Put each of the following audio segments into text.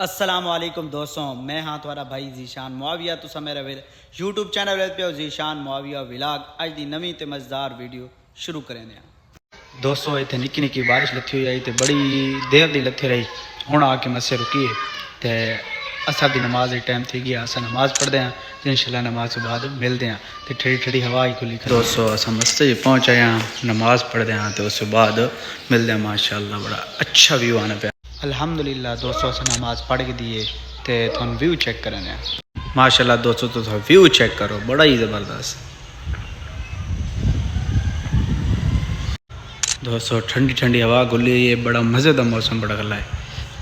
السلام علیکم دوستوں، میں ہاں تمہارا بھائی ذیشان معاویہ. تسا میرا یوٹیوب چینل پہ ذیشان معاویہ ولاگ. اج دی نویں تے مزدار ویڈیو شروع کریں دیا. دوستو اتنے نکی نکی بارش لتھی ہوئی آئی تے بڑی دیر دی لتھی رہی. ہوں آ کے مسے رکی ہے تے اثر دی نماز ٹائم تھی گیا. اصا نماز پڑھتے ہیں تو انشاءاللہ نماز کے بعد ملتے ہیں. تے ٹھڑی ٹھڑی ہوا ہی کھلی. دوستو اصا مسجد پہنچ آئے ہیں، نماز پڑھتے ہیں تو اس کے بعد ملتے ہیں. ماشاءاللہ بڑا اچھا ویو آنا پیا. الحمدللہ دوستو اصا نماز پڑھ کے دیے تے تھون ویو چیک کرنے. ماشاءاللہ دوستو تو ویو چیک کرو، بڑا ہی زبردست. دوستو ٹھنڈی ٹھنڈی ہوا گلی ہے، بڑا مزے دا موسم بڑا گلا ہے.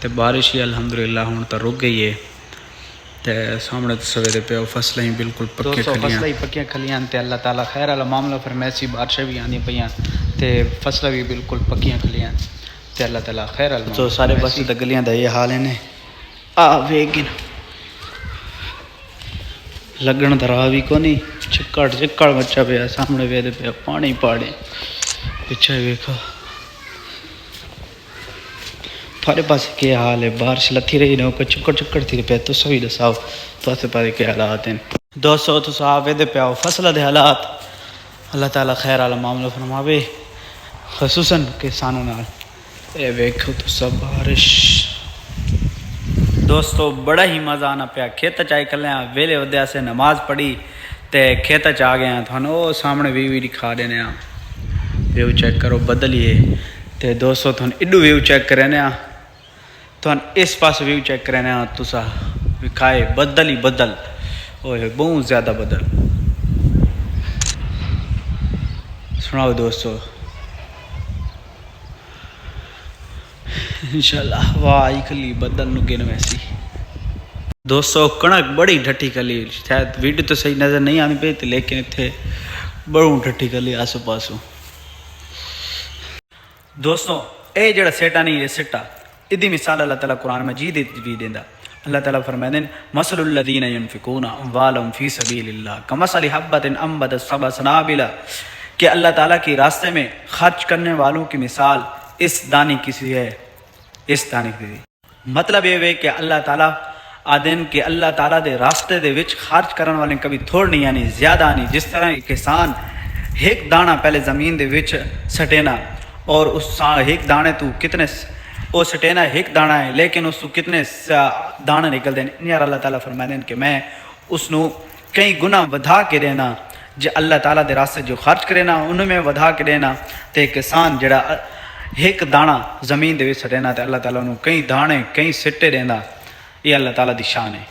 تے بارش ہی الحمدللہ ہوں تو رک گئی ہے. تے سامنے سویرے پہ فصلیں ہی بالکل پکیاں کھلیاں. فصلیں پکیاں کھلیاں تے اللہ تعالیٰ خیر والا معاملہ فرمائے. بارشیں بھی آندی پیاں تے فصلیں بھی بالکل پکیاں کھلیاں تے اللہ تعالیٰ خیر والا. تو سارے پاسے تے گلیاں دا یہ حال ہے. ویگن لگن درا بھی کو نہیں، چکڑ بچا پیا سامنے ویدے پیا پانی پاڑے پیچھے ویکھو. تھوڑے پاس کیا حال ہے؟ بارش لتھی رہی نہ چکڑ تھی پیا. تو سبھی دساؤ تو پاس کیا حالات ہیں. دوستو تو آپ ویدے پیا فصل دے حالات. اللہ تعالیٰ خیر والا معاملہ فرماوے خصوصاً کسانوں نال. اے ویکھو تو سب بارش. دوستو بڑا ہی مزہ آنا پیا. کھیت چائے کلے ہیں ویلے ودیا سے نماز پڑھی تے کھیت چا گئے ہیں. تھانو سامنے ویو دکھا دینے ہیں. ویو چیک کرو بدلیے. تے دوستو تھان ایڈو ویو چیک کرنے ہیں، تھان اس پاس ویو چیک کرنے ہیں. تسا وکھائے بدل ہی بدل، اوہ بہت زیادہ بدل. سناؤ دوستو انشاءاللہ واہ آئی کھلی بدل نو گن ویسی. دوستو کنک بڑی ڈھٹی کلی. شاید ویڈیو تو صحیح نظر نہیں آنی پی لیکن اتنے بڑوں ڈھٹی کلی آسو پاسو. دوستو اے جڑا سیٹا نہیں، یہ سٹا ادھی مثال اللہ تعالیٰ قرآن مجید بھی دیندا. اللہ تعالیٰ فرمائے مثل الذین ينفقون اموالهم فی سبیل اللہ کمثل حبۃ انبتت سبع سنابل، کہ اللہ تعالیٰ کے راستے میں خرچ کرنے والوں کی مثال اس دانی کسی ہے. اس دانی کی مطلب یہ ہے کہ اللہ تعالیٰ آدین کہ اللہ تعالیٰ دے راستے دے وچ خرچ کرنے والے کبھی تھوڑ نہیں آنی زیادہ آنی. جس طرح کسان ایک دانہ پہلے زمین دے وچ سٹینا اور اس ایک دانے تو کتنے وہ سٹینا ایک دانہ ہے لیکن اس تو کتنے دانے نکل دیں. یار اللہ تعالیٰ فرمائے کہ میں اس نو کئی گنا ودھا کے دینا. جو اللہ تعالیٰ دے راستے جو خرچ کرے نا ان میں ودھا کے دینا. تے کسان جڑا ایک دانہ زمین دے وچ سٹینا تے اللہ تعالیٰ نو کئی دانے کئی سٹے دینا. یہ اللہ تعالیٰ دی شان ہے.